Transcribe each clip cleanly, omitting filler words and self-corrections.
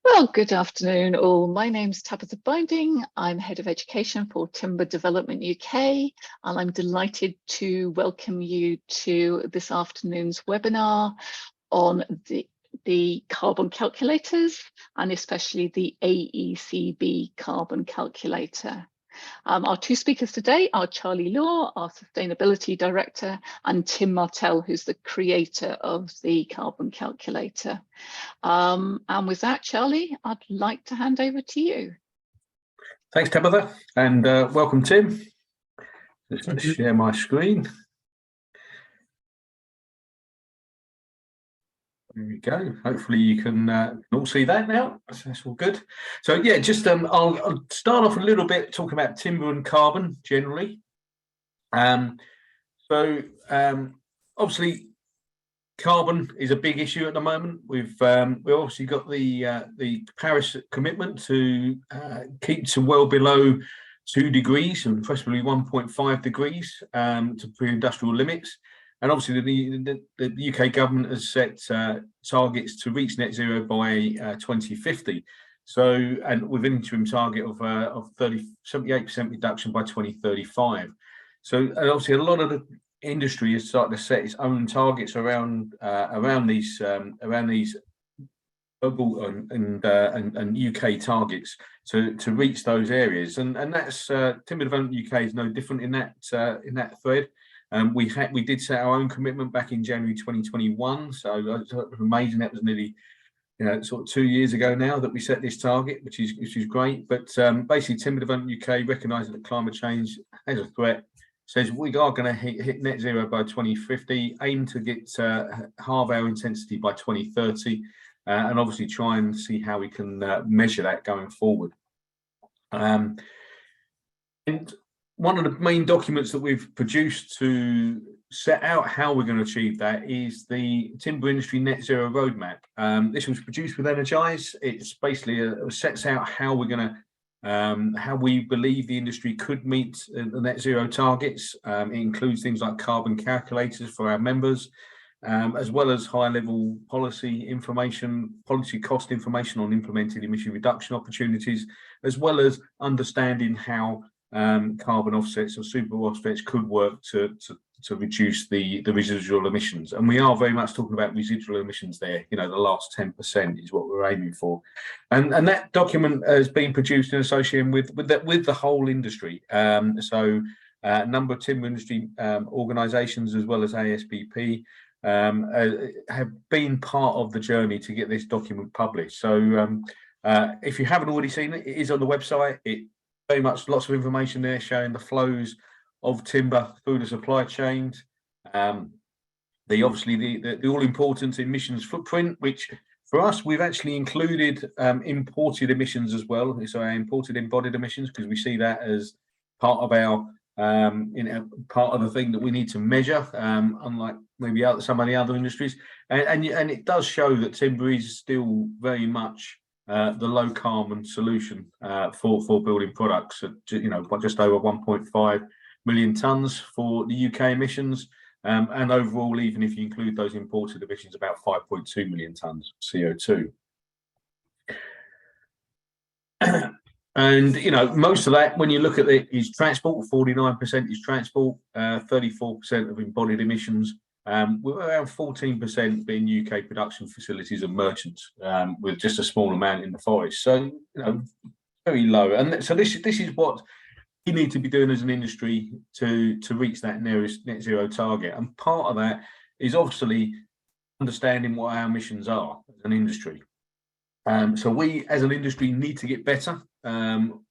Well, good afternoon all. My name's Tabitha Binding. I'm Head of Education for Timber Development UK, and I'm delighted to welcome you to this afternoon's webinar on the carbon calculators, and especially the AECB Carbon Calculator. Our two speakers today are Charlie Law, our Sustainability Director, and Tim Martell, who's the creator of the Carbon Calculator. And with that, Charlie, I'd like to hand over to you. Thanks, Tabitha, and welcome, Tim. Let's share my screen. There we go. Hopefully you can all see that now. That's all good. So yeah, just I'll start off a little bit talking about timber and carbon generally. Obviously carbon is a big issue at the moment. We've obviously got the Paris commitment to keep to well below 2 degrees and preferably 1.5 degrees to pre-industrial limits. And obviously the UK government has set targets to reach net zero by 2050. So, and with an interim target of 78% reduction by 2035. So, and obviously a lot of the industry is starting to set its own targets around these global and UK targets to reach those areas, and that's Timber Development UK is no different in that thread. We did set our own commitment back in January 2021, so it was amazing. That was nearly sort of 2 years ago now that we set this target, which is great. But basically, Timber Development UK recognising that climate change as a threat says we are going to hit net zero by 2050, aim to get halve our intensity by 2030, and obviously try and see how we can measure that going forward. And one of the main documents that we've produced to set out how we're going to achieve that is the Timber Industry Net Zero Roadmap. This was produced with Energize. It's basically sets out how we're going to how we believe the industry could meet the net zero targets. It includes things like carbon calculators for our members, as well as high-level policy information, policy cost information on implemented emission reduction opportunities, as well as understanding how carbon offsets or super offsets could work to reduce the residual emissions. And we are very much talking about residual emissions there. The last 10% is what we're aiming for. And that document has been produced in association with the whole industry. So a number of timber industry organisations, as well as ASBP, have been part of the journey to get this document published. So if you haven't already seen it, it is on the website. It very much lots of information there showing the flows of timber through the supply chains. The all-important emissions footprint, which for us we've actually included imported emissions as well. So our imported embodied emissions, because we see that as part of our part of the thing that we need to measure, unlike maybe some of the other industries. And it does show that timber is still very much the low carbon solution for building products. Just over 1.5 million tonnes for the UK emissions, and overall, even if you include those imported emissions, about 5.2 million tonnes CO2. And most of that, when you look at it, is transport. 49% is transport, 34% of embodied emissions, with around 14% being UK production facilities and merchants, with just a small amount in the forest. So very low. And so this is what we need to be doing as an industry to reach that nearest net zero target. And part of that is obviously understanding what our emissions are as an industry. So we as an industry need to get better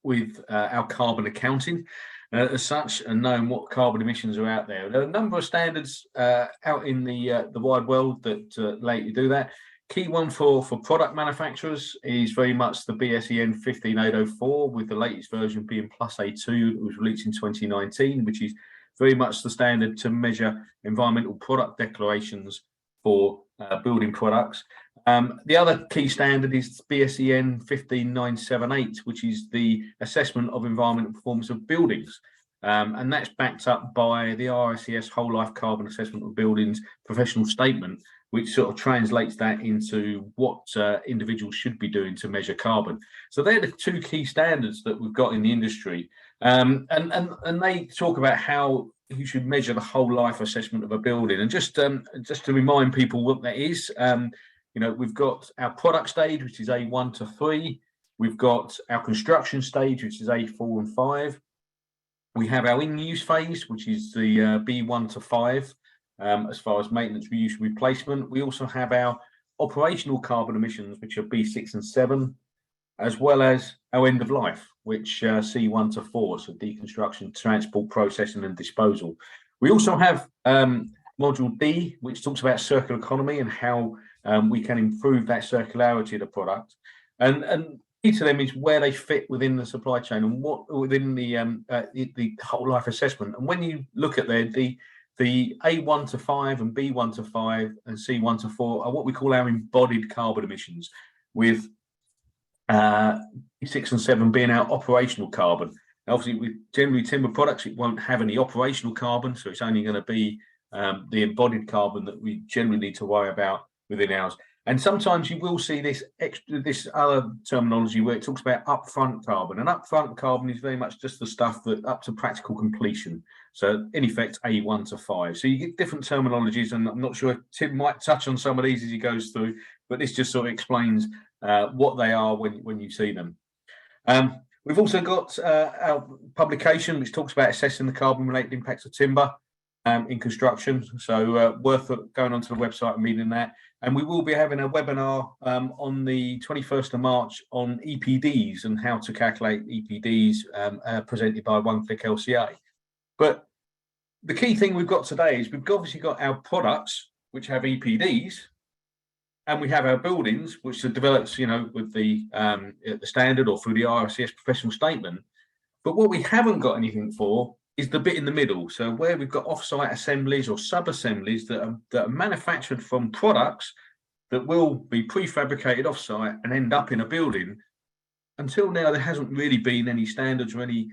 with our carbon accounting as such, and knowing what carbon emissions are out there. There are a number of standards out in the wide world that let you do that. Key one for product manufacturers is very much the BSEN 15804, with the latest version being plus A2 that was released in 2019, which is very much the standard to measure environmental product declarations for building products. The other key standard is BSEN 15978, which is the assessment of environmental performance of buildings. And that's backed up by the RICS Whole Life Carbon Assessment of Buildings professional statement, which sort of translates that into what individuals should be doing to measure carbon. So they're the two key standards that we've got in the industry. And they talk about how you should measure the whole life assessment of a building. And just to remind people what that is, we've got our product stage, which is A1 to 3. We've got our construction stage, which is A4 and 5. We have our in-use phase, which is the B1 to 5. As far as maintenance, reuse, replacement. We also have our operational carbon emissions, which are B6 and 7, as well as our end of life, which C1 to 4, so deconstruction, transport, processing, and disposal. We also have module D, which talks about circular economy and how we can improve that circularity of the product. And each of them is where they fit within the supply chain and what within the whole life assessment. And when you look at the A1 to 5 and B1 to 5 and C1 to 4 are what we call our embodied carbon emissions, with B6 and 7 being our operational carbon. Now, obviously, with generally timber products, it won't have any operational carbon, so it's only going to be the embodied carbon that we generally need to worry about within ours. And sometimes you will see this other terminology where it talks about upfront carbon, and upfront carbon is very much just the stuff that up to practical completion. So in effect, A1 to 5. So you get different terminologies, and I'm not sure if Tim might touch on some of these as he goes through, but this just sort of explains what they are when you see them. We've also got our publication, which talks about assessing the carbon-related impacts of timber in construction. So worth going onto the website and reading that. And we will be having a webinar on the 21st of March on EPDs and how to calculate EPDs presented by One Click LCA. But the key thing we've got today is we've obviously got our products, which have EPDs, and we have our buildings, which are developed, with the standard or through the RICS professional statement. But what we haven't got anything for is the bit in the middle. So where we've got off-site assemblies or sub-assemblies that are manufactured from products that will be prefabricated off-site and end up in a building. Until now, there hasn't really been any standards or any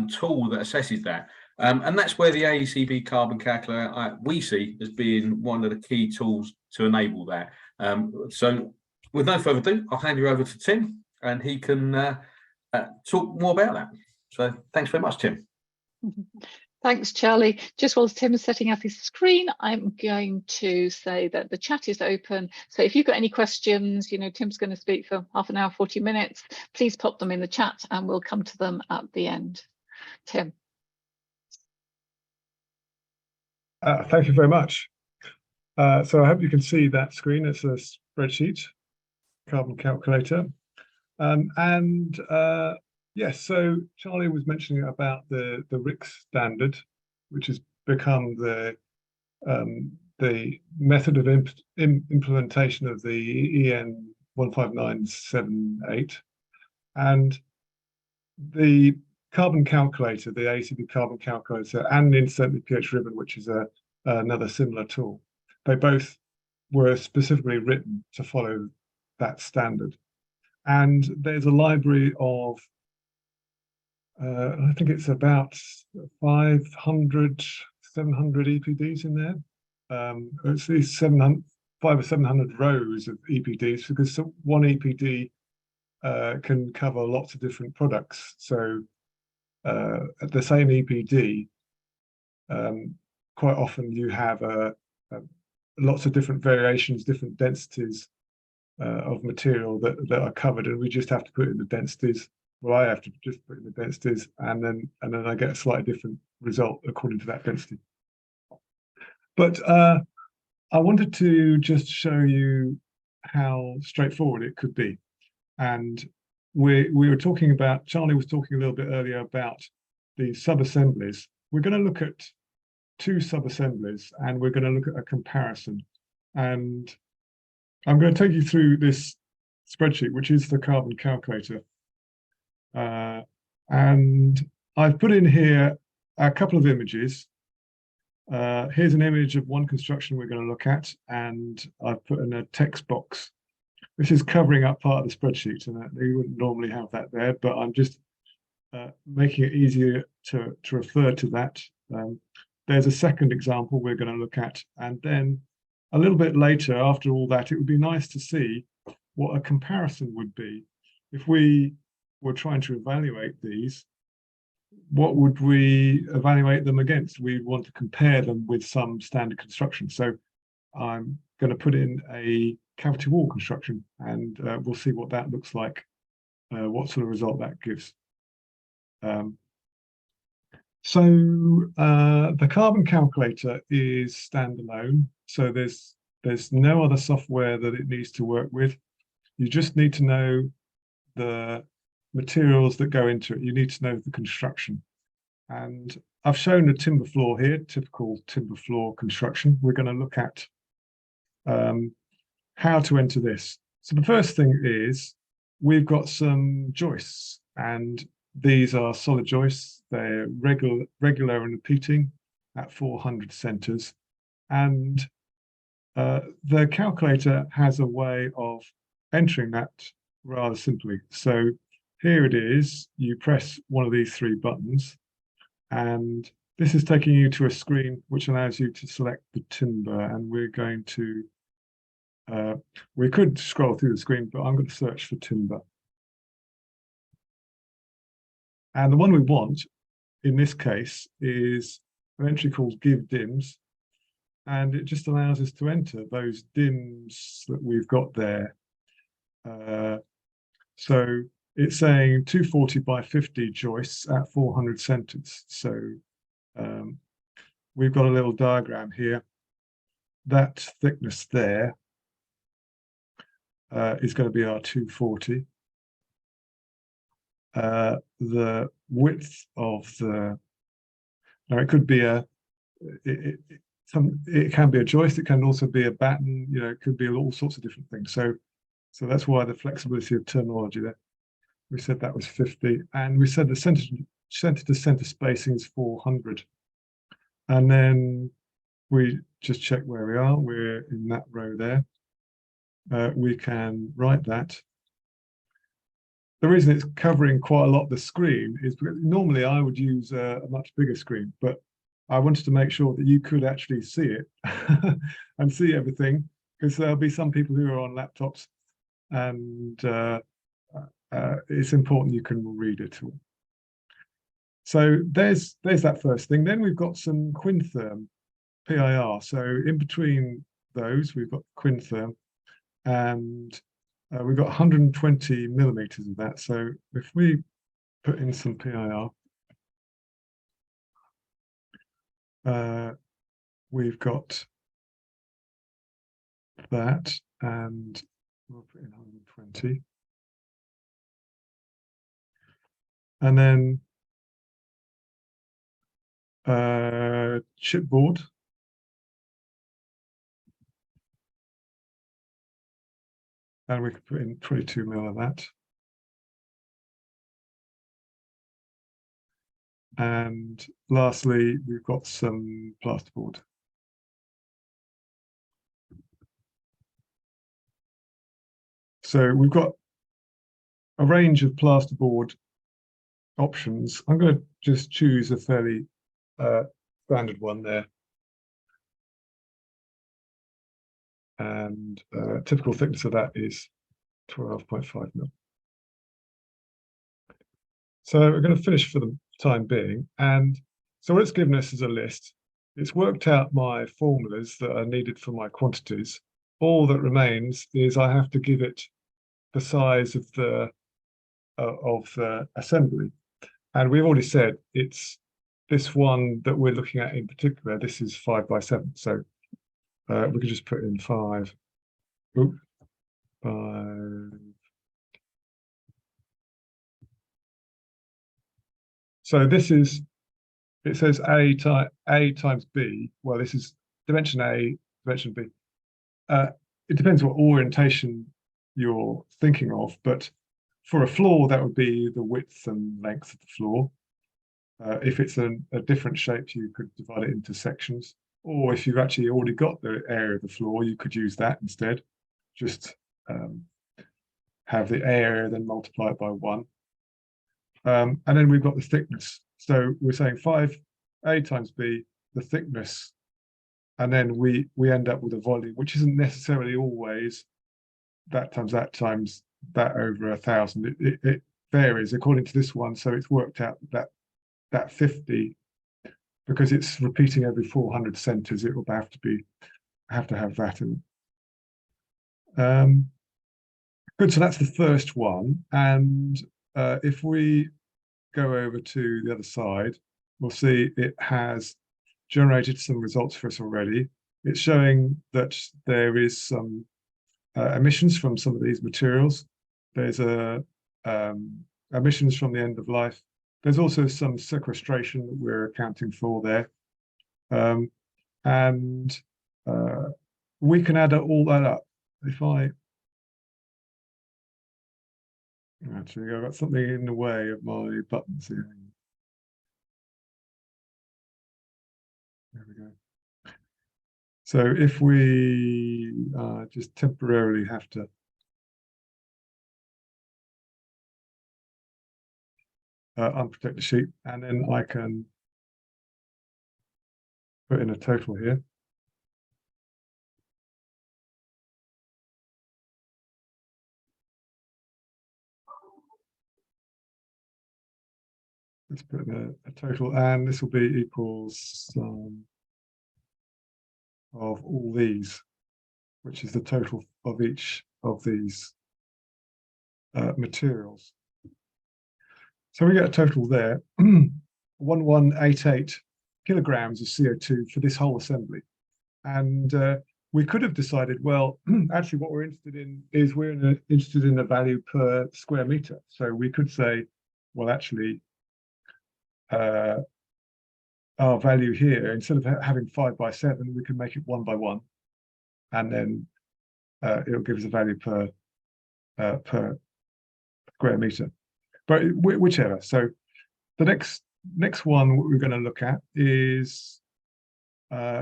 tool that assesses that. And that's where the AECB Carbon Calculator we see as being one of the key tools to enable that. So with no further ado, I'll hand you over to Tim, and he can talk more about that. So thanks very much, Tim. Thanks, Charlie. Just while Tim is setting up his screen, I'm going to say that the chat is open. So if you've got any questions, Tim's going to speak for half an hour, 40 minutes. Please pop them in the chat and we'll come to them at the end. Tim. Thank you very much. So I hope you can see that screen. It's a spreadsheet, carbon calculator. Yes, so Charlie was mentioning about the RICS standard, which has become the method of implementation of the EN 15978, and the carbon calculator, the AECB Carbon Calculator, and instantly pH ribbon, which is another similar tool. They both were specifically written to follow that standard. And there's a library of I think it's about 500, 700 EPDs in there. It's these 500 or 700 rows of EPDs, because one EPD can cover lots of different products. So at the same EPD, quite often you have lots of different variations, different densities of material that are covered, and we just have to put in the densities. Well, I have to just put in the densities, and then I get a slightly different result according to that density. But I wanted to just show you how straightforward it could be. And we were talking about, Charlie was talking a little bit earlier about the sub-assemblies. We're going to look at 2 sub-assemblies, and we're going to look at a comparison. And I'm going to take you through this spreadsheet, which is the carbon calculator. And I've put in here a couple of images. Here's an image of one construction we're going to look at, and I've put in a text box. This is covering up part of the spreadsheet, and you wouldn't normally have that there, but I'm just making it easier to refer to that. There's a second example we're going to look at, and then a little bit later, after all that, it would be nice to see what a comparison would be. If we were trying to evaluate these, what would we evaluate them against? We want to compare them with some standard construction. So I'm going to put in a cavity wall construction, and we'll see what that looks like, what sort of result that gives. So the carbon calculator is standalone. So there's no other software that it needs to work with. You just need to know the materials that go into it. You need to know the construction. And I've shown a timber floor here, typical timber floor construction. We're going to look at how to enter this. So the first thing is we've got some joists, and these are solid joists. They're regular and repeating at 400 centers. And the calculator has a way of entering that rather simply. So here it is. You press one of these three buttons, and this is taking you to a screen which allows you to select the timber. And we're going to, we could scroll through the screen, but I'm going to search for timber. And the one we want in this case is an entry called give dims. And it just allows us to enter those dims that we've got there. So it's saying 240 by 50 joists at 400 centers. So we've got a little diagram here. That thickness there is going to be our 240. The width of the, now it could be a, it can be a joist, it can also be a batten, you know, it could be all sorts of different things. So that's why the flexibility of terminology there. We said that was 50, and we said the center to center spacing is 400. And then we just check where we are. We're in that row there. We can write that. The reason it's covering quite a lot of the screen is because normally I would use a much bigger screen, but I wanted to make sure that you could actually see it and see everything, because there'll be some people who are on laptops, and it's important you can read it all. So there's that first thing. Then we've got some quintherm PIR. So in between those, we've got quintherm, and we've got 120 millimeters of that. So if we put in some PIR, we've got that, and we'll put in 120. And then chipboard. And we could put in 22 mil of that. And lastly, we've got some plasterboard. So we've got a range of plasterboard options. I'm going to just choose a fairly standard one there. And typical thickness of that is 12.5 mil. So we're going to finish for the time being. And so what it's given us is a list. It's worked out my formulas that are needed for my quantities. All that remains is I have to give it the size of the assembly. And we've already said it's this one that we're looking at in particular. This is 5 by 7. So we could just put in 5. Oops, 5. So this is, it says A times B. Well, this is dimension A, dimension B. It depends what orientation you're thinking of, but for a floor, that would be the width and length of the floor. If it's a different shape, you could divide it into sections. Or if you've actually already got the area of the floor, you could use that instead. Just have the area, then multiply it by 1. And then we've got the thickness. So we're saying 5A times B, the thickness and then we end up with a volume, which isn't necessarily always that times that over 1,000. It varies according to this one. So it's worked out that 50, because it's repeating every 400 centers, it will have to have that in. Good, so that's the first one. And if we go over to the other side, we'll see it has generated some results for us already. It's showing that there is some emissions from some of these materials. There's emissions from the end of life. There's also some sequestration that we're accounting for there. And we can add all that up. If actually, I've got something in the way of my buttons here. There we go. So if we just temporarily have to unprotect the sheet, and then I can put in a total here. Let's put in a total, and this will be equals of all these, which is the total of each of these materials. So we get a total there, 1188 kilograms of CO2 for this whole assembly. And we could have decided, well, actually what we're interested in is interested in the value per square meter. So we could say, well, actually, our value here, instead of having 5 by 7, we can make it 1 by 1, and then it'll give us a value per square meter. But whichever. So the next one what we're going to look at is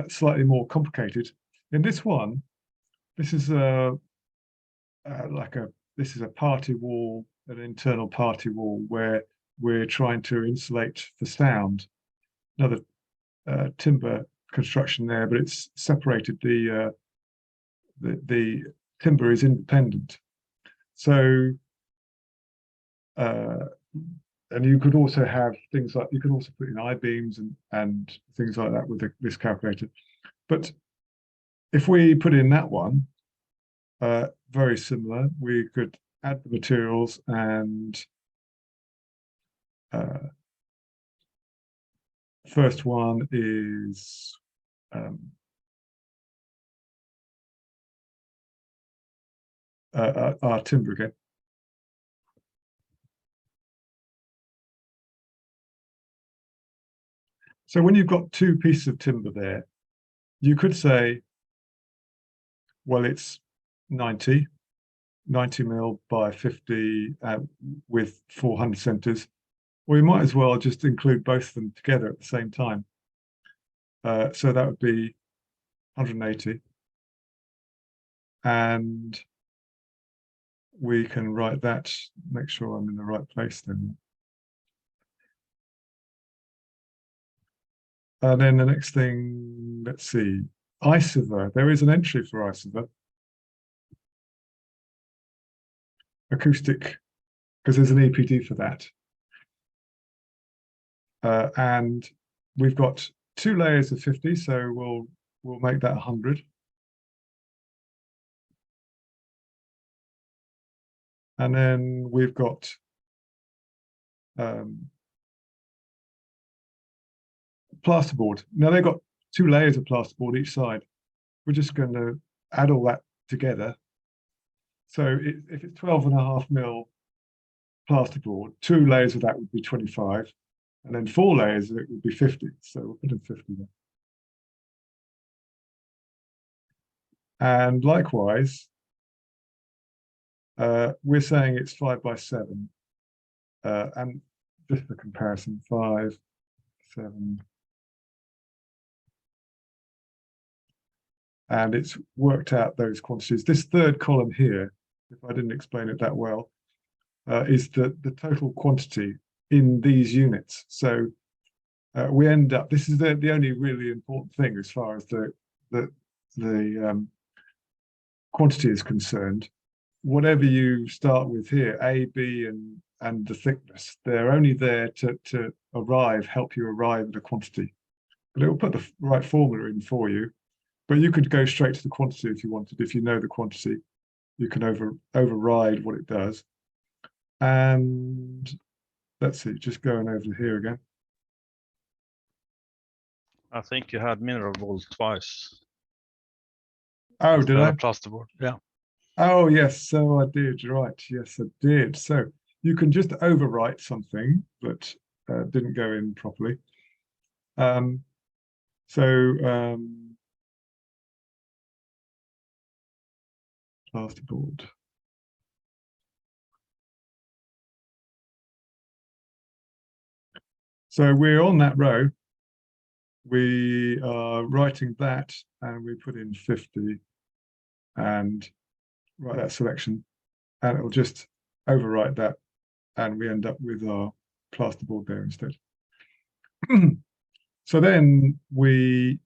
slightly more complicated. In this one, this is a party wall, an internal party wall, where we're trying to insulate the sound. Another timber construction there, but it's separated. The timber is independent. So and you could also have things like, you can also put in I-beams and things like that with this calculator. But if we put in that one, very similar, we could add the materials, and first one is our timber again. So when you've got 2 pieces of timber there, you could say, well, it's 90 mil by 50 with 400 centers. Or you might as well just include both of them together at the same time. So that would be 180. And we can write that, make sure I'm in the right place then. And then the next thing, let's see, ISOVER. There is an entry for ISOVER. Acoustic, because there's an EPD for that. And we've got 2 layers of 50, so we'll make that 100. And then we've got plasterboard. Now they've got 2 layers of plasterboard each side. We're just going to add all that together. So if it's 12.5 mil plasterboard, 2 layers of that would be 25, and then 4 layers of it would be 50. So we'll put in 50 there. And likewise, we're saying it's 5 by 7, and just for comparison, 5, 7. And it's worked out those quantities. This third column here, if I didn't explain it that well, is the total quantity in these units. So we end up, this is the only really important thing as far as the the quantity is concerned, whatever you start with here, A, B, and the thickness, they're only there to help you arrive at a quantity. But it will put the right formula in for you. But you could go straight to the quantity if you wanted. If you know the quantity, you can override what it does. And let's see, just going over here again. I think you had mineral wool twice. Oh, did I? Plasterboard, yeah. Oh, yes, so I did, right. Yes, I did. So you can just overwrite something that didn't go in properly. Plasterboard. So we're on that row. We are writing that, and we put in 50 and write that selection, and it'll just overwrite that, and we end up with our plasterboard there instead. So then we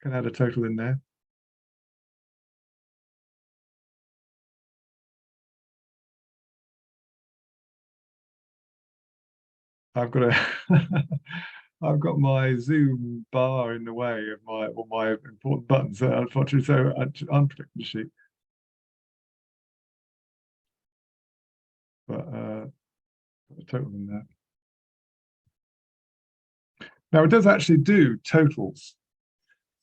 can add a total in there. I've I've got my Zoom bar in the way of all my important buttons, unfortunately, so I unpicked the sheet. But got a total in there. Now it does actually do totals.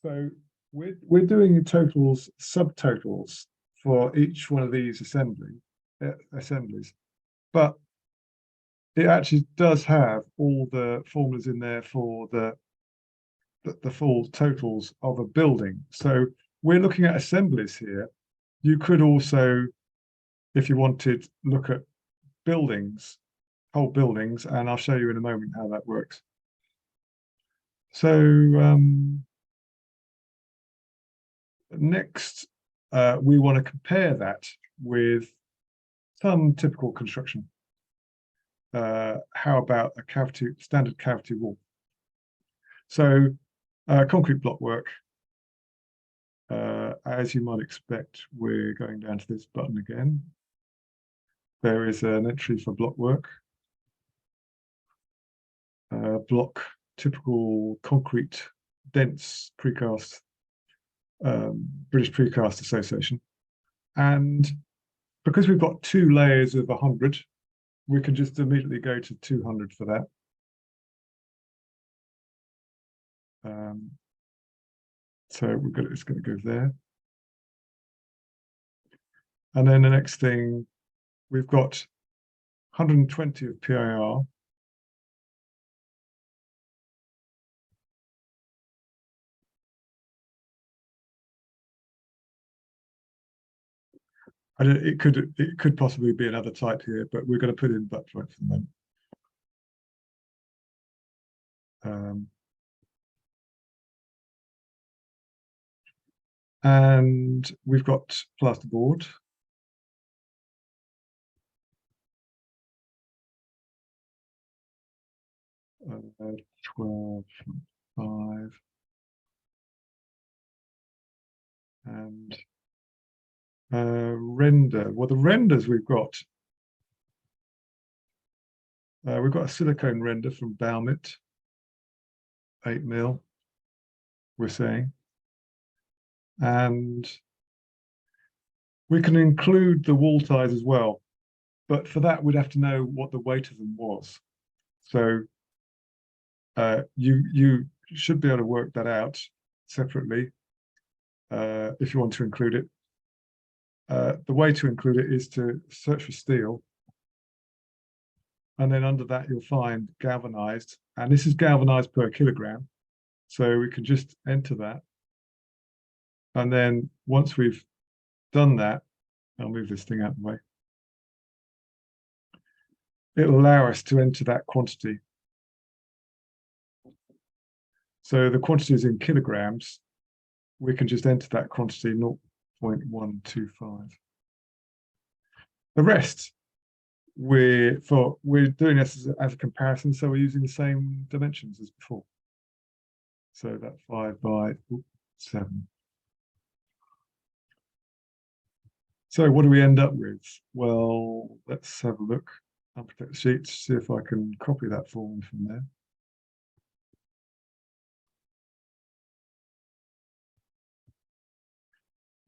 So we're doing totals, subtotals for each one of these assemblies, but it actually does have all the formulas in there for the full totals of a building. So we're looking at assemblies here. You could also, if you wanted, look at buildings, whole buildings, and I'll show you in a moment how that works. So next, we want to compare that with some typical construction. How about a standard cavity wall? So concrete block work, as you might expect, we're going down to this button again. There is an entry for block work. Block, typical concrete, dense precast, British Precast Association. And because we've got 2 layers of 100, we can just immediately go to 200 for that. So it's going to go there. And then the next thing, we've got 120 of PIR. It could possibly be another type here, but we're going to put in butt joint for the moment. And we've got plasterboard. Uh, 12.5. And render. Well, the renders we've got a silicone render from Balmit, 8 mil, we're saying. And we can include the wall ties as well, but for that we'd have to know what the weight of them was. So you should be able to work that out separately if you want to include it. The way to include it is to search for steel, and then under that you'll find galvanized, and this is galvanized per kilogram, so we can just enter that. And then once we've done that, I'll move this thing out of the way. It'll allow us to enter that quantity. So the quantity is in kilograms. We can just enter that quantity, 0.125. The rest, we're doing this as a comparison, so we're using the same dimensions as before. So that 5 by 7. So what do we end up with? Well, let's have a look. Unprotect the sheet, see if I can copy that formula from there.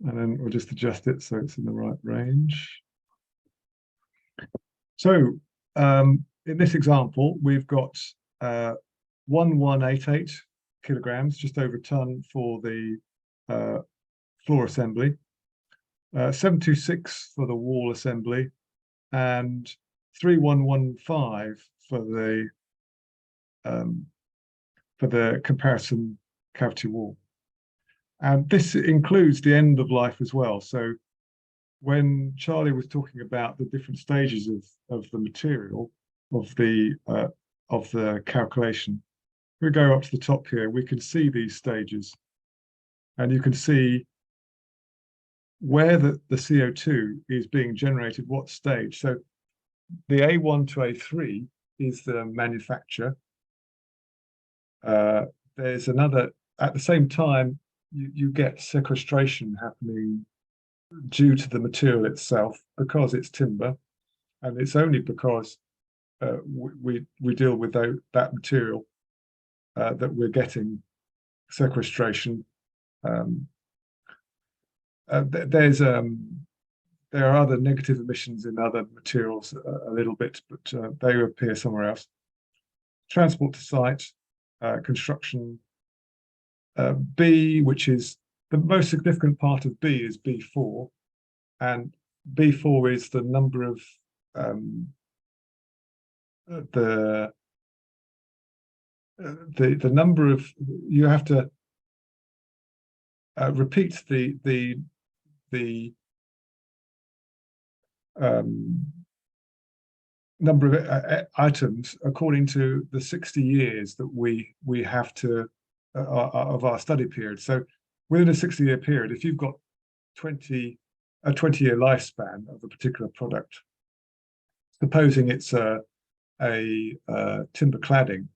And then we'll just adjust it so it's in the right range. So in this example, we've got 1188 kilograms, just over a ton for the floor assembly, 726 for the wall assembly, and 3115 for the comparison cavity wall. And this includes the end of life as well. So when Charlie was talking about the different stages of the material of the calculation, we go up to the top here, we can see these stages, and you can see where the CO2 is being generated, what stage. So the A1 to A3 is the manufacture. There's another, at the same time, you get sequestration happening due to the material itself because it's timber, and it's only because we deal with that material that we're getting sequestration. There are other negative emissions in other materials a little bit, but they appear somewhere else. Transport to site, construction. B, which is the most significant part of B, is B4, and B4 is the number of the number of, you have to repeat the number of items according to the 60 years that we have to of our study period. So within a 60-year period, if you've got a 20-year lifespan of a particular product, supposing it's a timber cladding,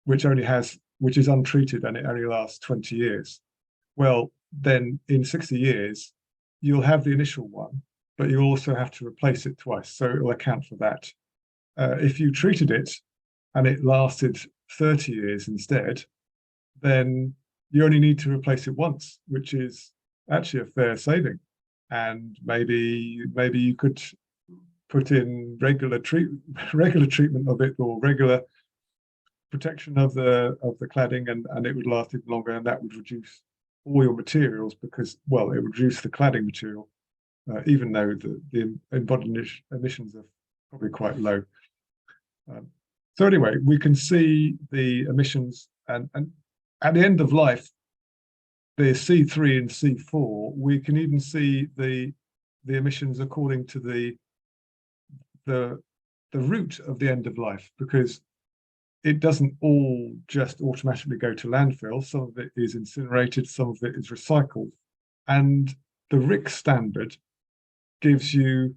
which is untreated and it only lasts 20 years, well, then in 60 years, you'll have the initial one, but you also have to replace it twice. So it will account for that. If you treated it and it lasted 30 years instead, then you only need to replace it once, which is actually a fair saving. And maybe you could put in regular treatment of it, or regular protection of the cladding, and it would last even longer, and that would reduce all your materials, because, well, it would reduce the cladding material, even though the embodied emissions are probably quite low. So anyway, we can see the emissions, and at the end of life, the C3 and C4, we can even see the emissions according to the route of the end of life, because it doesn't all just automatically go to landfill. Some of it is incinerated, some of it is recycled. And the RIC standard gives you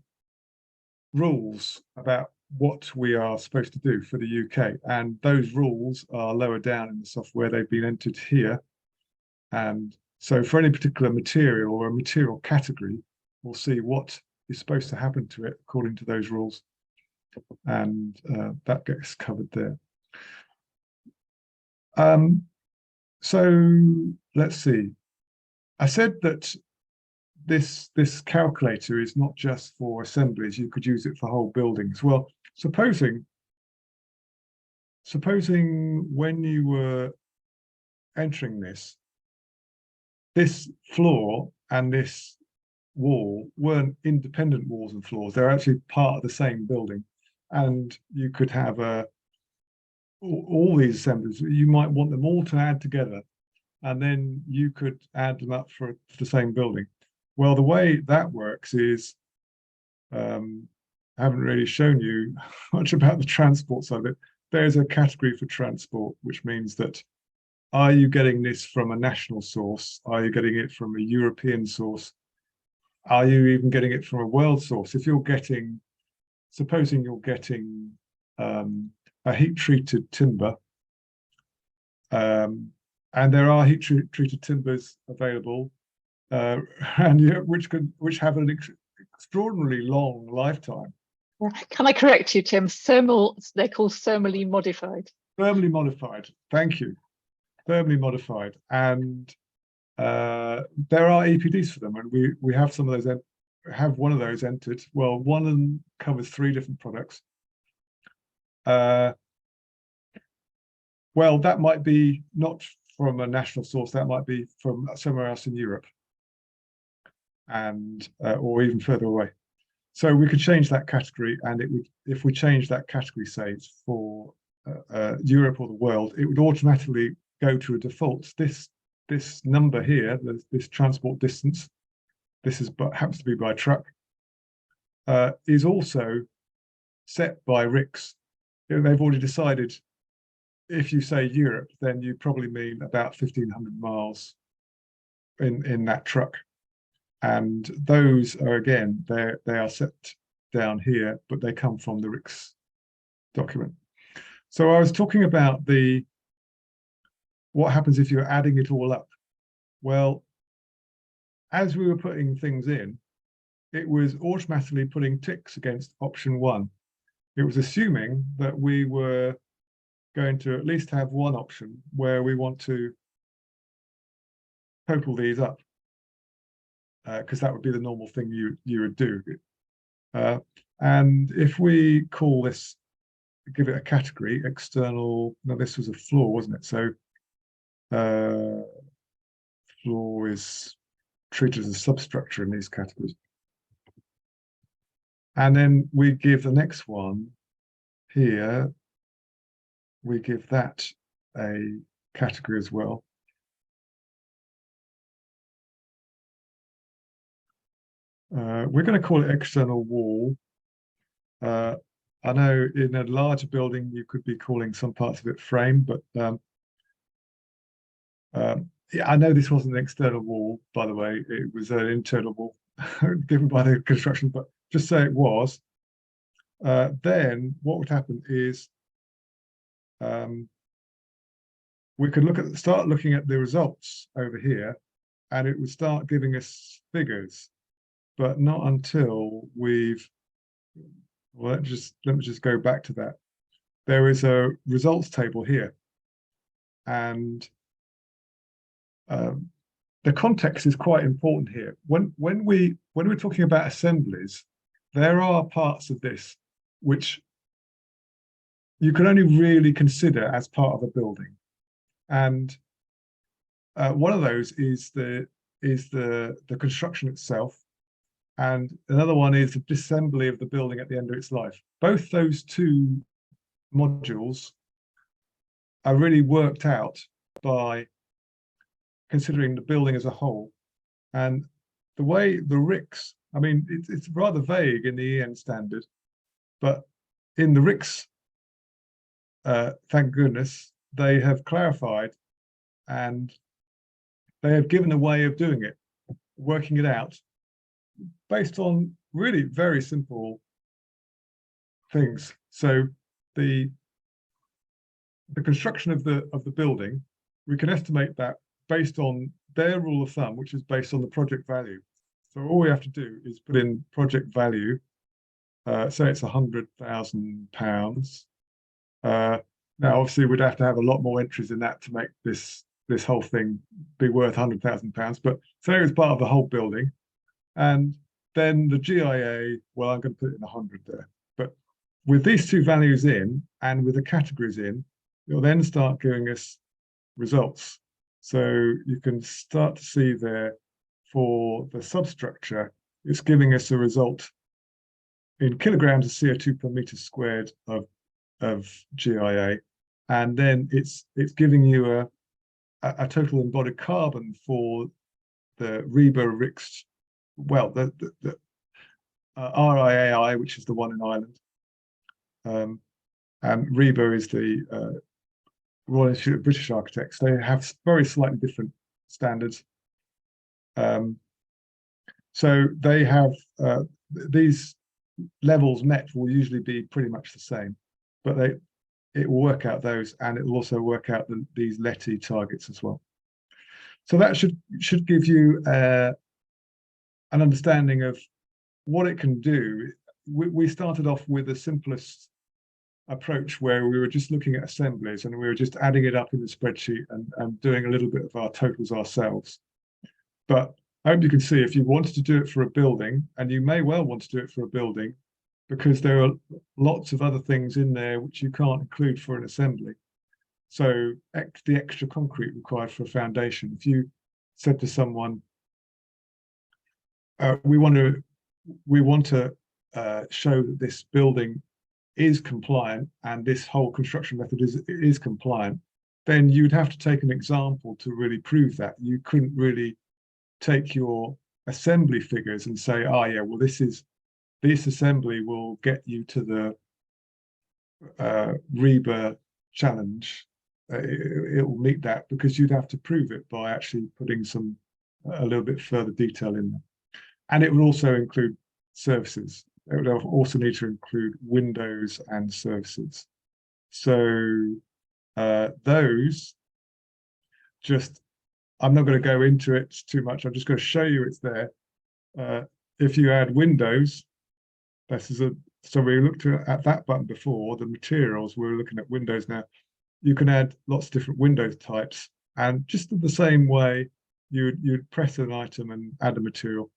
rules about what we are supposed to do for the UK. And those rules are lower down in the software. They've been entered here. And so for any particular material or a material category, we'll see what is supposed to happen to it according to those rules. And that gets covered there. So let's see. I said that this calculator is not just for assemblies. You could use it for whole buildings. Well, supposing when you were entering this floor and this wall weren't independent walls and floors. They're actually part of the same building, and you could have all these assemblies. You might want them all to add together, and then you could add them up for the same building. Well, the way that works is, I haven't really shown you much about the transport side of it. There's a category for transport, which means that, are you getting this from a national source? Are you getting it from a European source? Are you even getting it from a world source? If you're getting, supposing you're getting a heat-treated timber, and there are heat-treated timbers available and which have an extraordinarily long lifetime. Can I correct you, Tim? Thermal, they're called thermally modified. Thermally modified. Thank you. Thermally modified, and there are EPDs for them, and we have some of those. Have one of those entered. Well, one of them covers 3 different products. Well, that might be not from a national source. That might be from somewhere else in Europe, and or even further away. So we could change that category, and it would, if we change that category, say it's for Europe or the world, it would automatically go to a default. This number here, this transport distance, this is but happens to be by truck, is also set by RICS. They've already decided. If you say Europe, then you probably mean about 1,500 miles in that truck. And those are, again, they are set down here, but they come from the RICS document. So I was talking about what happens if you're adding it all up. Well, as we were putting things in, it was automatically putting ticks against option 1. It was assuming that we were going to at least have one option where we want to total these up, because that would be the normal thing you would do. And if we call this, give it a category, external, no, this was a floor, wasn't it? So floor is treated as a substructure in these categories. And then we give the next one here, we give that a category as well. We're going to call it external wall. I know in a larger building you could be calling some parts of it frame, but yeah, I know this wasn't an external wall, by the way. It was an internal wall given by the construction, but just say it was. Then what would happen is we could start looking at the results over here, and it would start giving us figures, but not until we've, well, let me just go back to that. There is a results table here, and the context is quite important here. When we're talking about assemblies, there are parts of this which you can only really consider as part of a building, and one of those is the construction itself, and another one is the disassembly of the building at the end of its life. Both those 2 modules are really worked out by considering the building as a whole, and the way the RICS, I mean, it's rather vague in the EN standard, but in the RICS, thank goodness, they have clarified, and they have given a way of doing it, working it out based on really very simple things. So the construction of the building, we can estimate that based on their rule of thumb, which is based on the project value. So all we have to do is put in project value, say it's £100,000. Now, obviously, we'd have to have a lot more entries in that to make this whole thing be worth £100,000. But say it was part of the whole building, and then the GIA, well, I'm going to put in 100 there. But with these 2 values in, and with the categories in, it'll then start giving us results. So you can start to see there for the substructure, it's giving us a result in kilograms of CO2 per meter squared of GIA, and then it's giving you a total embodied carbon for the RIBA RICS, well, the RIAI, which is the one in Ireland, and RIBA is the Royal Institute of British Architects. They have very slightly different standards. So they have these levels met will usually be pretty much the same, but it will work out those, and it will also work out these LETI targets as well. So that should give you an understanding of what it can do. We started off with the simplest approach where we were just looking at assemblies and we were just adding it up in the spreadsheet and doing a little bit of our totals ourselves. But I hope you can see if you wanted to do it for a building, and you may well want to do it for a building, because there are lots of other things in there which you can't include for an assembly. So the extra concrete required for a foundation. If you said to someone, we want to show that this building is compliant and this whole construction method is compliant, then you'd have to take an example to really prove that. You couldn't really take your assembly figures and say, oh yeah, well this assembly will get you to the REBA challenge. It will meet that, because you'd have to prove it by actually putting a little bit further detail in there. And it would also include services. It would also need to include windows and services. So those, I'm not going to go into it too much. I'm just going to show you it's there. If you add windows, so we looked at that button before, the materials, we're looking at windows now. You can add lots of different window types, and just in the same way, you'd press an item and add a material,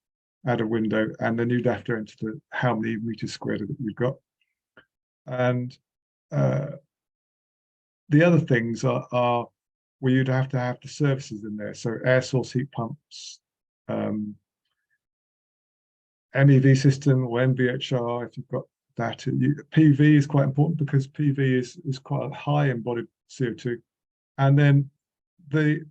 add a window, and then you'd have to enter how many meters squared that you've got. And the other things are where you'd have to have the services in there. So air source heat pumps, MEV system or MVHR, if you've got that. PV is quite important, because PV is quite a high embodied CO2. And then the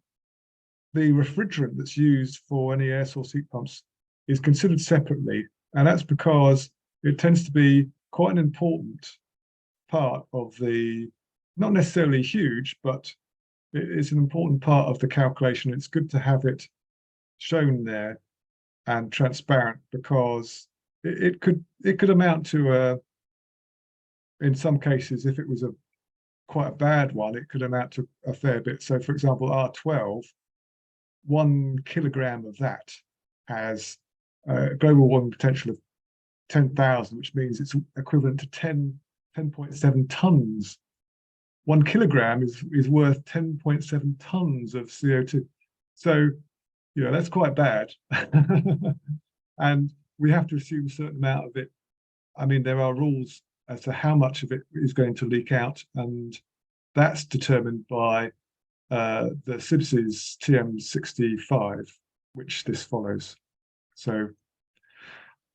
refrigerant that's used for any air source heat pumps is considered separately. And that's because it tends to be quite an important part of not necessarily huge, but it's an important part of the calculation. It's good to have it shown there and transparent, because it could amount to in some cases, if it was quite a bad one, it could amount to a fair bit. So for example, R12, 1 kilogram of that has a global warming potential of 10,000, which means it's equivalent to 10.7 tons. 1 kilogram is worth 10.7 tons of CO2. So, that's quite bad. And we have to assume a certain amount of it. I mean, there are rules as to how much of it is going to leak out, and that's determined by the CIBSIS TM65, which this follows. So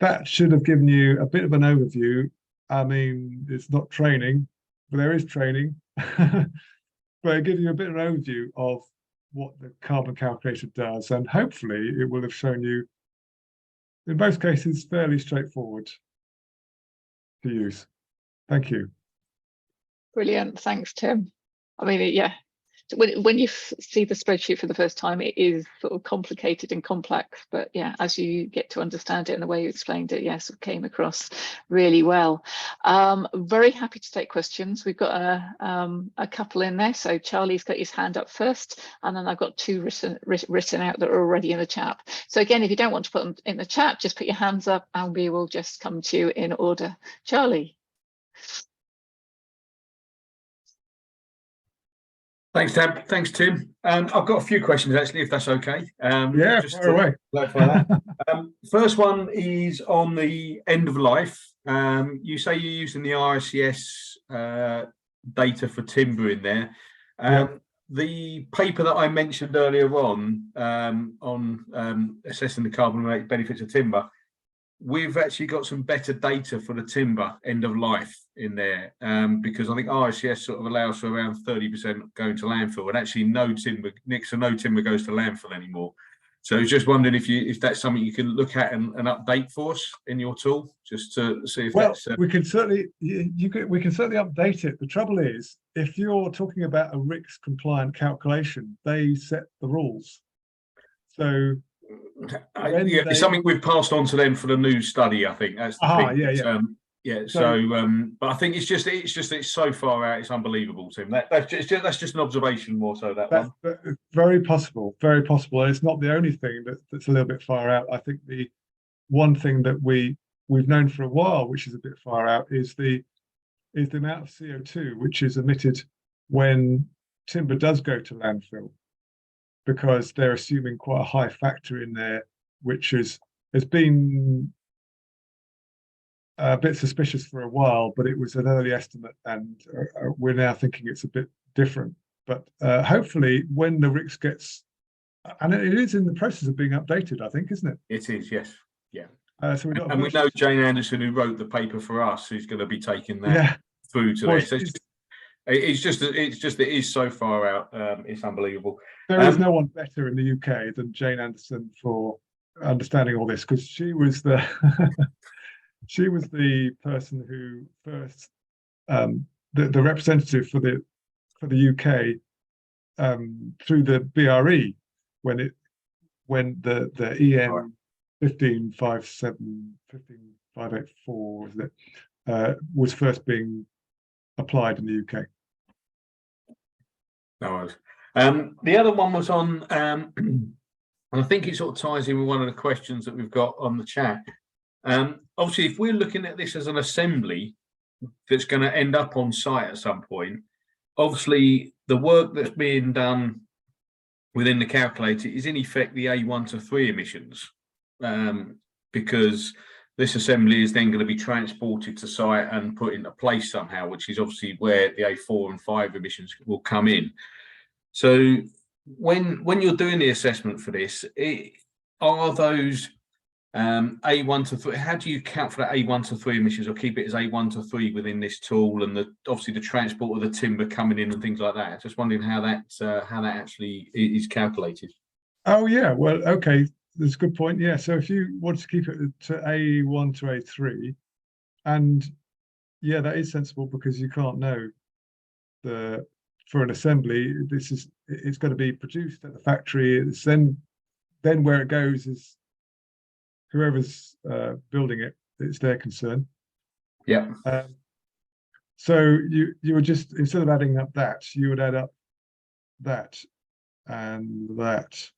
that should have given you a bit of an overview. I mean, it's not training, but there is training. But it gives you a bit of an overview of what the carbon calculator does, and hopefully it will have shown you, in most cases, fairly straightforward to use. Thank you. Brilliant. Thanks, Tim. I mean, yeah, when you see the spreadsheet for the first time, it is sort of complicated and complex, but yeah, as you get to understand it and the way you explained it, yes, it came across really well. Very happy to take questions. We've got a couple in there. So Charlie's got his hand up first, and then I've got two written out that are already in the chat. So again, if you don't want to put them in the chat, just put your hands up and we will just come to you in order. Charlie. Thanks, Tab. Thanks, Tim. I've got a few questions, actually, if that's okay. Yeah, fire away. First one is on the end of life. You say you're using the RICS data for timber in there. The paper that I mentioned earlier on assessing the carbon-related benefits of timber, we've actually got some better data for the timber end of life in there, because I think RICS sort of allows for around 30% going to landfill, and actually no timber goes to landfill anymore. So I was just wondering if that's something you can look at and update for us in your tool, just to see if that's. We can certainly we can certainly update it. The trouble is, if you're talking about a RICS compliant calculation, they set the rules. So it's something we've passed on to them for the new study, I think. That's the thing. Yeah. So, but I think it's so far out. It's unbelievable, Tim. That's just an observation more so. That one. Very possible. Very possible. And it's not the only thing that's a little bit far out. I think the one thing that we've known for a while, which is a bit far out, is the amount of CO2 which is emitted when timber does go to landfill, because they're assuming quite a high factor in there, which has been a bit suspicious for a while, but it was an early estimate, and we're now thinking it's a bit different. But hopefully, when the RICS gets, and it is in the process of being updated, I think, isn't it? It is, yes, yeah. So we know Jane Anderson, who wrote the paper for us, who's going to be taking that through to this. It is so far out. It's unbelievable. There is no one better in the UK than Jane Anderson for understanding all this, because she was the she was the person who first the representative for the UK through the BRE when the EN 15584 was it was first being applied in the UK. No worries. The other one was on, and I think it sort of ties in with one of the questions that we've got on the chat. Obviously, if we're looking at this as an assembly that's going to end up on site at some point, obviously the work that's being done within the calculator is in effect the A1 to 3 emissions, because this assembly is then going to be transported to site and put into place somehow, which is obviously where the A4 and 5 emissions will come in. So when you're doing the assessment for this, are those A1 to 3, how do you account for that A1 to 3 emissions, or keep it as A1 to 3 within this tool, and obviously the transport of the timber coming in and things like that? Just wondering how that actually is calculated. Oh yeah, well, okay, that's a good point. Yeah, so if you want to keep it to A1 to A3, and yeah, that is sensible, because you can't know for an assembly, it's going to be produced at the factory. It's then where it goes is whoever's building it, it's their concern. Yeah. So you would just, instead of adding up that, you would add up that and that.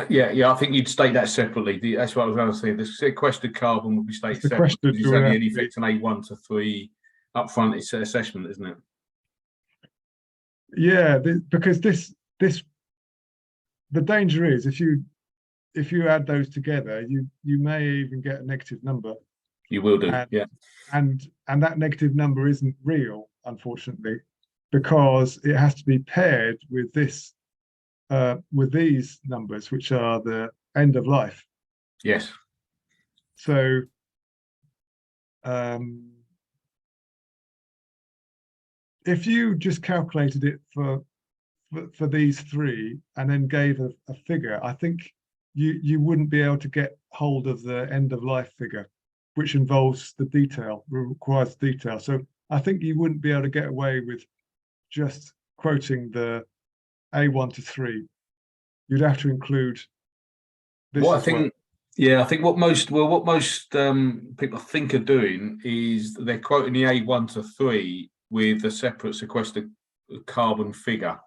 Yeah. I think you'd state that separately. That's what I was going to say. The sequestered carbon would be stated separately. It's only in effect an A1 to 3 upfront assessment, isn't it? Yeah, because the danger is if you add those together, you may even get a negative number. You will do, yeah. And that negative number isn't real, unfortunately, because it has to be paired with this with these numbers, which are the end of life. Yes. So if you just calculated it for these three and then gave a figure, I think you wouldn't be able to get hold of the end of life figure, which involves the detail, requires detail. So I think you wouldn't be able to get away with just quoting the A1 to 3. You'd have to include this. Well, I think what most people think of doing is they're quoting the A1 to 3 with a separate sequestered carbon figure.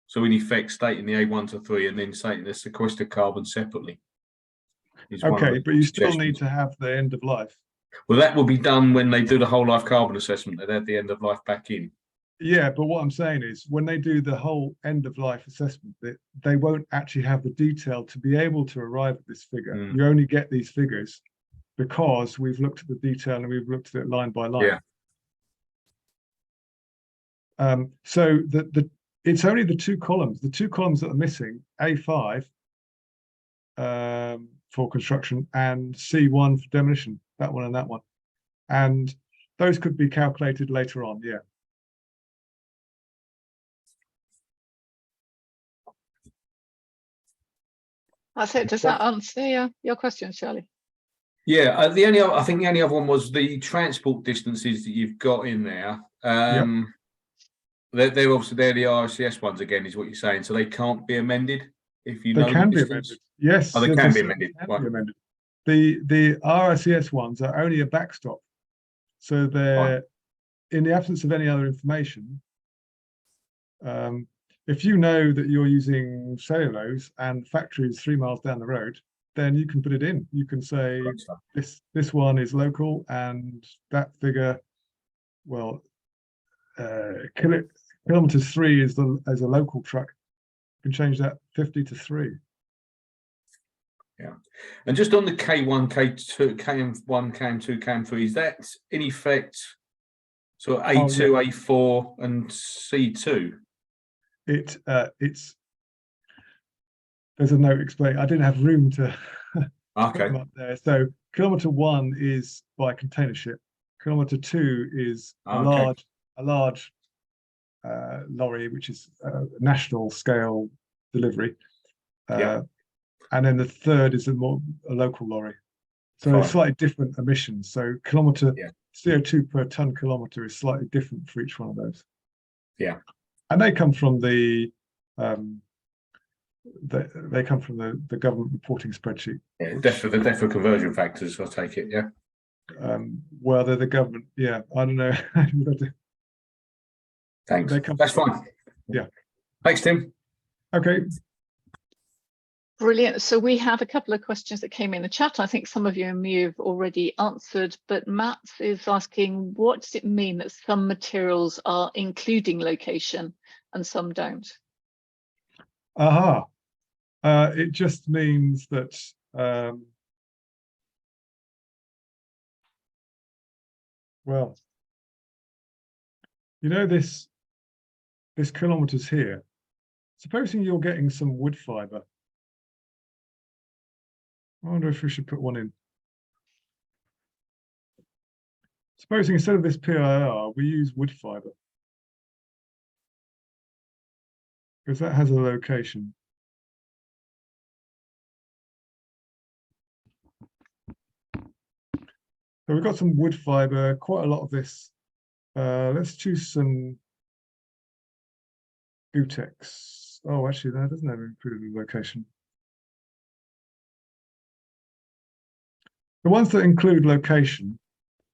So in effect, stating the A1 to 3 and then stating the sequestered carbon separately. Okay, but you still need to have the end of life. Well, that will be done when they do the whole life carbon assessment. They'd add the end of life back in. Yeah, but what I'm saying is when they do the whole end of life assessment, they won't actually have the detail to be able to arrive at this figure. You only get these figures because we've looked at the detail and we've looked at it line by line. Yeah. So it's only the two columns that are missing, A5 for construction and C1 for demolition, that one and that one. And those could be calculated later on, yeah. That's it. Does that answer your question, Charlie? Yeah, I think the only other one was the transport distances that you've got in there. They're obviously the RICS ones again, is what you're saying. So they can't be amended if you know. They can be amended. Yes. Oh, they can be amended. Can be amended. The RICS ones are only a backstop. So they're, in the absence of any other information, if you know that you're using cellulose and factory is 3 miles down the road, then you can put it in. You can say this one is local, and that figure, well, kilometers 3 is as a local truck. You can change that 50 to 3. Yeah, and just on the K1, K2, KM1, KM2, KM3, is that in effect sort of A2, A4, and C2? It's there's a note explaining. I didn't have room to put them up there. So kilometer 1 is by container ship. Kilometer 2 is a large lorry, which is national scale delivery. And then the third is a local lorry. So it's slightly different emissions. So CO2 per ton kilometer is slightly different for each one of those. Yeah. And they come from the they come from the government reporting spreadsheet. Yeah, the DEFRA conversion factors, I'll take it, yeah. Well, they're the government, yeah. I don't know. Thanks. That's fine. Yeah. Thanks, Tim. Okay. Brilliant. So we have a couple of questions that came in the chat. I think some of you have already answered, but Matt is asking, what does it mean that some materials are including location and some don't? It just means that well, you know, this kilometers here. Supposing you're getting some wood fiber. I wonder if we should put one in. Supposing instead of this PIR, we use wood fiber. Because that has a location. So we've got some wood fiber, quite a lot of this. Let's choose some Gutex. Oh, actually, that doesn't have included the location. The ones that include location.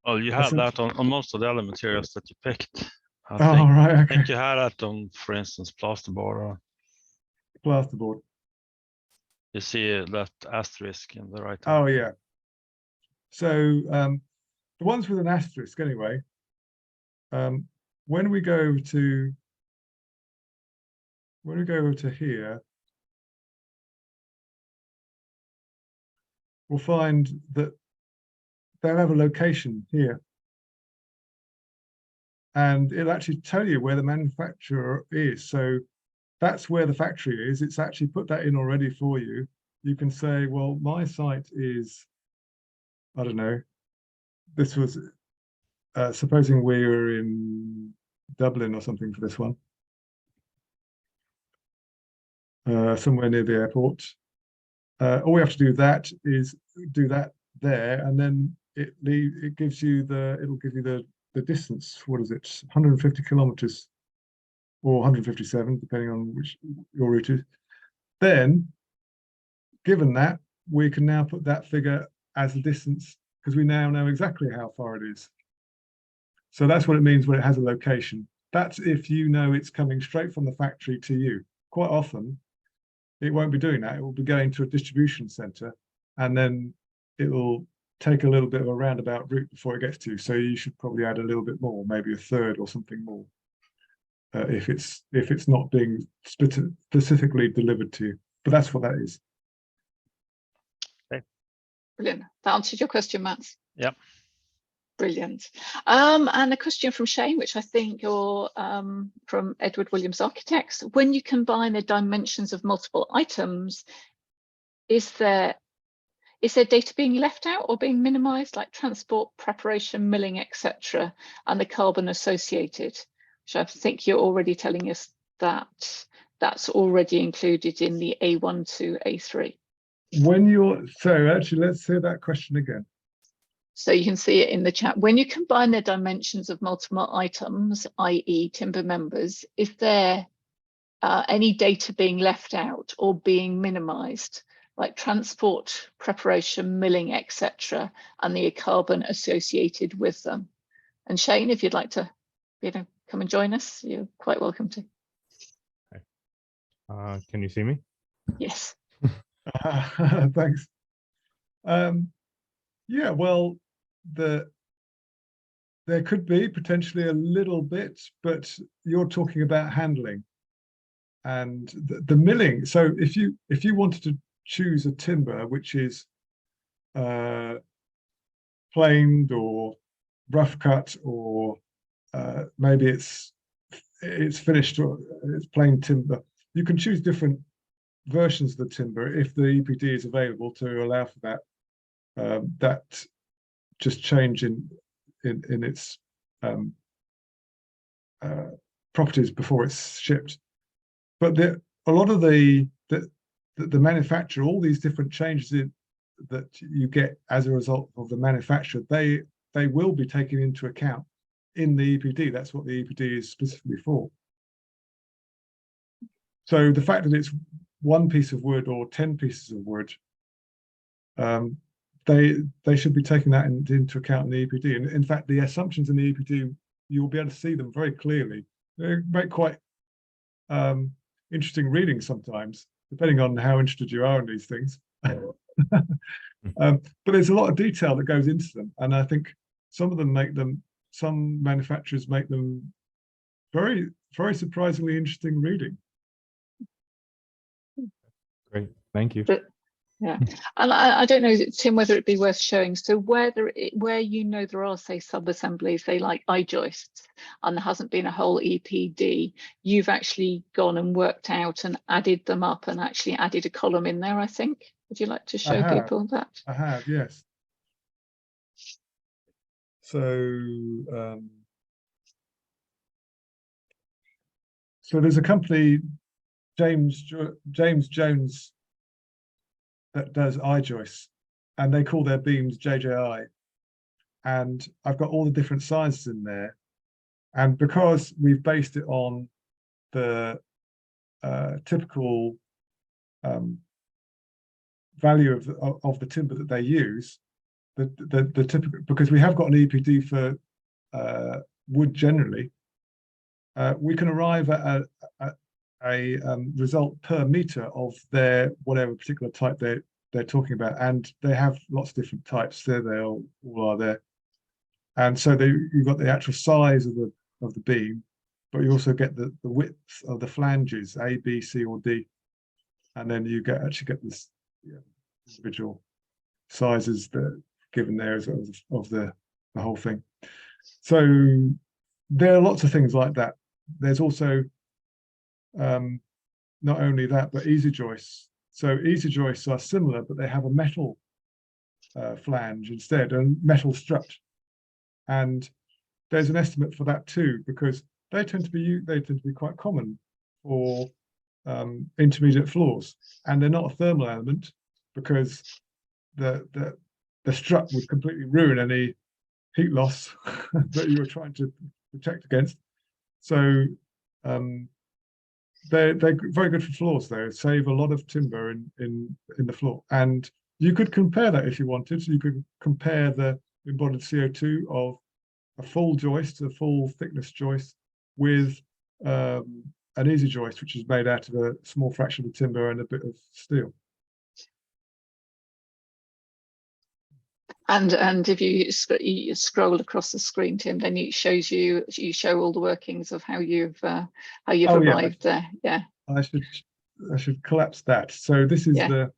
Oh, you had that on most of the other materials that you picked. I think you had that on, for instance, plasterboard. Plasterboard. You see that asterisk in the right. Oh yeah. So the ones with an asterisk, anyway. When we go to here, we'll find that they'll have a location here. And it'll actually tell you where the manufacturer is. So that's where the factory is. It's actually put that in already for you. You can say, well, my site is, I don't know, this was, supposing we were in Dublin or something for this one. Somewhere near the airport. All we have to do that is do that there, and then it gives you it'll give you the distance. What is it? 150 kilometers or 157, depending on which your route is. Then, given that, we can now put that figure as a distance because we now know exactly how far it is. So that's what it means when it has a location. That's if you know it's coming straight from the factory to you. Quite often, it won't be doing that. It will be going to a distribution center, and then it will take a little bit of a roundabout route before it gets to you. So you should probably add a little bit more, maybe a third or something more, if it's not being specifically delivered to you. But that's what that is. Okay. Brilliant. That answered your question, Matt. Yep. Brilliant. And a question from Shane, which I think you're from Edward Williams Architects. When you combine the dimensions of multiple items, is there data being left out or being minimized, like transport, preparation, milling, etc., and the carbon associated? Which I think you're already telling us that that's already included in the A1 to A3. So actually, let's hear that question again. So you can see it in the chat. When you combine the dimensions of multiple items, i.e. timber members, is there any data being left out or being minimized like transport, preparation, milling, etc., and the carbon associated with them. And Shane, if you'd like to, come and join us, you're quite welcome to. Can you see me? Yes. Thanks. Yeah, well, there could be potentially a little bit, but you're talking about handling and the milling. So if you wanted to choose a timber which is planed or rough cut, or maybe it's finished or it's plain timber, you can choose different versions of the timber if the EPD is available to allow for that. That just change in its properties before it's shipped. But a lot of the manufacture, all these different changes that you get as a result of the manufacture, they will be taken into account in the EPD. That's what the EPD is specifically for. So the fact that it's one piece of wood or 10 pieces of wood, they should be taking that into account in the EPD. And in fact, the assumptions in the EPD, you'll be able to see them very clearly. They make quite interesting reading sometimes, depending on how interested you are in these things. But there's a lot of detail that goes into them, and I think some manufacturers make them very, very surprisingly interesting reading. Great, thank you. Yeah, and I don't know, Tim, whether it'd be worth showing. So where there are, say, sub-assemblies, say like I-joists, and there hasn't been a whole EPD, you've actually gone and worked out and added them up and actually added a column in there, I think. Would you like to show people that? I have, yes. So, so there's a company, James Jones, that does I-joists, and they call their beams JJI. And I've got all the different sizes in there. And because we've based it on the typical value of the timber that they use, the typical, because we have got an EPD for wood generally, we can arrive at a result per meter of their whatever particular type they're talking about, and they have lots of different types. They all are there, and so you've got the actual size of the beam, but you also get the width of the flanges, A, B, C, or D, and then you actually get this individual sizes that given there of the whole thing. So there are lots of things like that. There's also not only that, but easy joists. So easy joists are similar, but they have a metal flange instead, and metal strut. And there's an estimate for that too, because they tend to be quite common for intermediate floors, and they're not a thermal element because the strut would completely ruin any heat loss that you were trying to protect against. So they're very good for floors. They save a lot of timber in the floor, and you could compare that if you wanted. So you could compare the embodied CO2 of a full joist, a full thickness joist, with an easy joist, which is made out of a small fraction of timber and a bit of steel. And if you scroll across the screen, Tim, then it shows you show all the workings of how you've arrived there. Yeah. I should collapse that. So this is the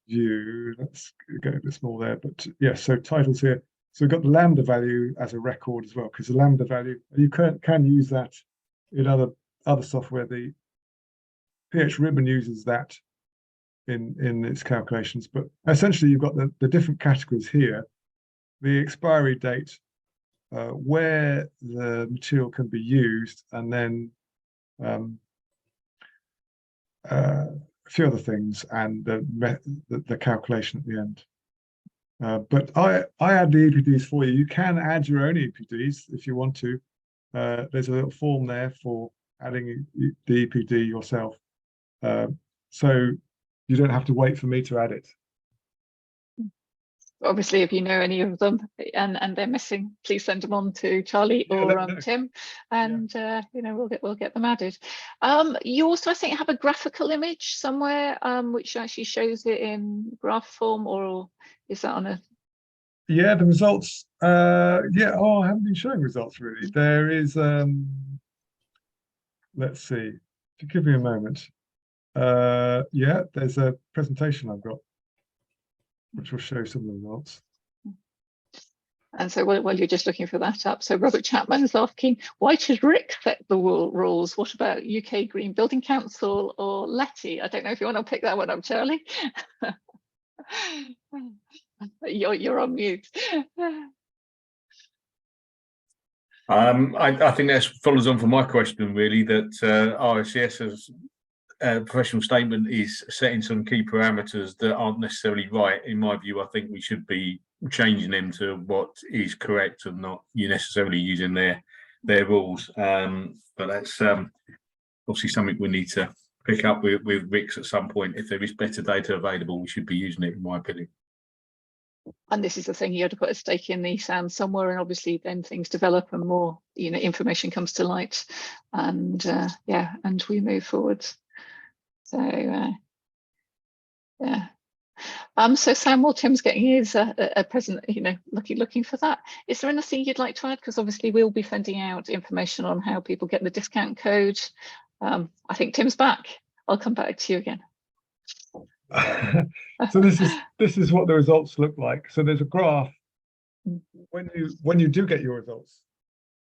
view. Let's go a bit small there, but yeah. So titles here. So we've got the lambda value as a record as well, because the lambda value, you can use that in other software. The PH Ribbon uses that in its calculations, but essentially you've got the different categories here: the expiry date, where the material can be used, and then a few other things, and the calculation at the end. But I add the EPDs for you. You can add your own EPDs if you want to. There's a little form there for adding the EPD yourself. So you don't have to wait for me to add it. Obviously, if you know any of them and they're missing, please send them on to Charlie or Tim, and you know, we'll get them added. You also, I think, have a graphical image somewhere which actually shows it in graph form, or is that on a? Yeah, the results. Yeah. Oh, I haven't been showing results really. There is. Let's see. If you give me a moment. Yeah, there's a presentation I've got, which will show some of the results. And so while you're just looking for that up, so Robert Chapman is asking, why should Rick set the rules? What about UK Green Building Council or Letty? I don't know if you want to pick that one up, Charlie. You're on mute. I think that follows on from my question, really, that RICS's professional statement is setting some key parameters that aren't necessarily right. In my view, I think we should be changing them to what is correct and not you necessarily using their rules. But that's obviously something we need to pick up with Rick's at some point. If there is better data available, we should be using it, in my opinion. And this is the thing, you have to put a stake in the sand somewhere, and obviously then things develop and more, you know, information comes to light, and yeah, and we move forward. So yeah. So Sam, while Tim's getting his a present, you know, looking for that, is there anything you'd like to add? Because obviously we'll be sending out information on how people get the discount code. I think Tim's back. I'll come back to you again. So this is what the results look like. So there's a graph. When you do get your results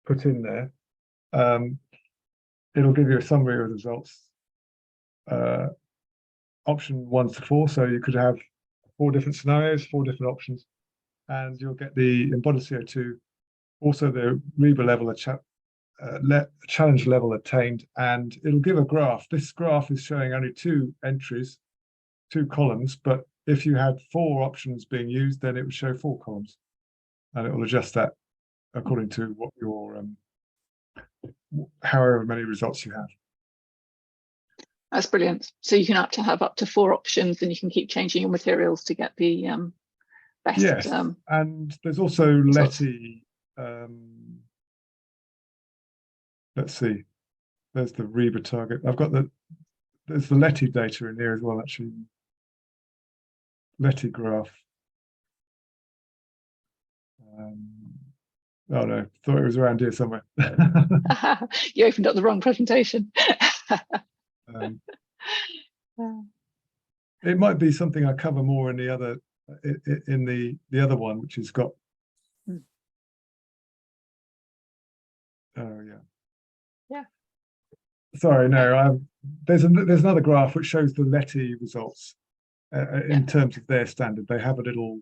put in there, it'll give you a summary of the results. Option 1 to 4. So you could have 4 different scenarios, 4 different options, and you'll get the embodied CO2, also the REBA level, challenge level attained, and it'll give a graph. This graph is showing only 2 entries, 2 columns, but if you had 4 options being used, then it would show 4 columns, and it will adjust that according to what your however many results you have. That's brilliant. So you can have up to 4 options, and you can keep changing your materials to get the best. Yes, and there's also Letty. Let's see. There's the REBA target. There's the Letty data in here as well, actually. Letty graph. Oh no, thought it was around here somewhere. You opened up the wrong presentation. It might be something I cover more in the other other one, which has got. Oh yeah. Yeah. Sorry, no. There's another graph which shows the Letty results in terms of their standard. They have a little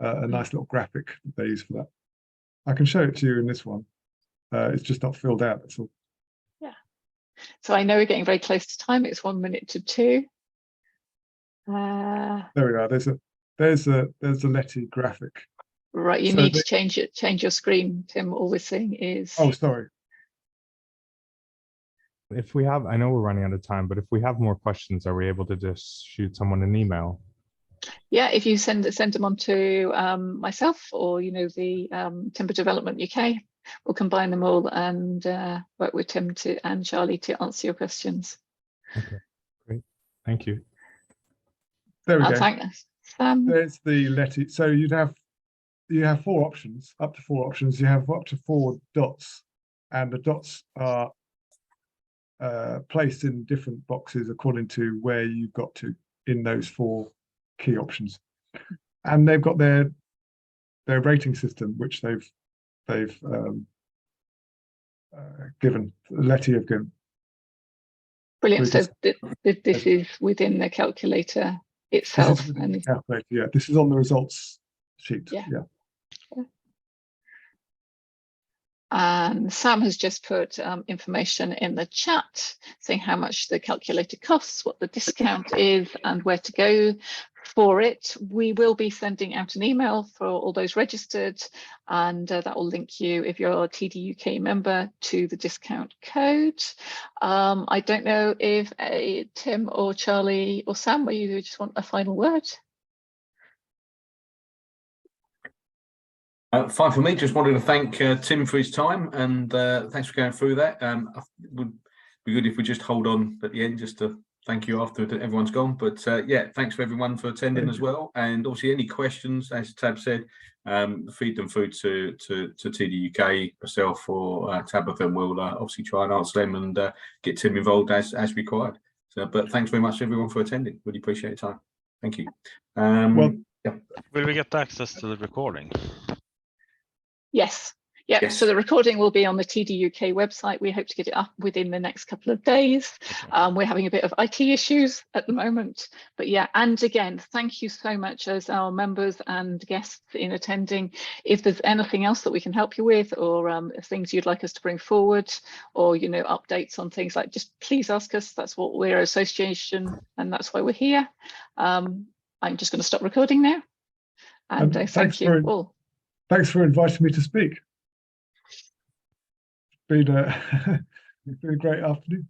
a nice little graphic that they use for that. I can show it to you in this one. It's just not filled out. That's all. So I know we're getting very close to time. It's 1 minute to 2. There we are. There's a Letty graphic. Right, you need to change your screen, Tim. All we're seeing is. Oh, sorry. If we have, I know we're running out of time, but if we have more questions, are we able to just shoot someone an email? Yeah, if you send them on to myself or the Timber Development UK. We'll combine them all and work with Tim and Charlie to answer your questions. Okay, great. Thank you. There we go. Thanks. There's the Letty. So you have 4 options, up to 4 options. You have up to 4 dots, and the dots are placed in different boxes according to where you've got to in those 4 key options. And they've got their rating system, which they've given. Letty have given. Brilliant. So this is within the calculator itself. And calculator, yeah. This is on the results sheet. Yeah. And Sam has just put information in the chat saying how much the calculator costs, what the discount is, and where to go for it. We will be sending out an email for all those registered, and that will link you, if you're a TDUK member, to the discount code. I don't know if Tim or Charlie or Sam, whether you just want a final word. Fine for me. Just wanted to thank Tim for his time, and thanks for going through that. It would be good if we just hold on at the end just to thank you after everyone's gone. But yeah, thanks for everyone for attending as well. And obviously, any questions, as Tab said, feed them through to TDUK, myself, or Tabitha, and we'll obviously try and answer them and get Tim involved as required. So, but thanks very much, everyone, for attending. Really appreciate your time. Thank you. Well, yeah. Will we get access to the recording? Yes. Yeah, Yes. so the recording will be on the TDUK website. We hope to get it up within the next couple of days. We're having a bit of IT issues at the moment, but yeah, and again, thank you so much as our members and guests in attending. If there's anything else that we can help you with, or things you'd like us to bring forward, or updates on things, like, just please ask us. That's what we're, an association, and that's why we're here. I'm just going to stop recording now, and thank you all. Thanks for inviting me to speak. It's been a great afternoon.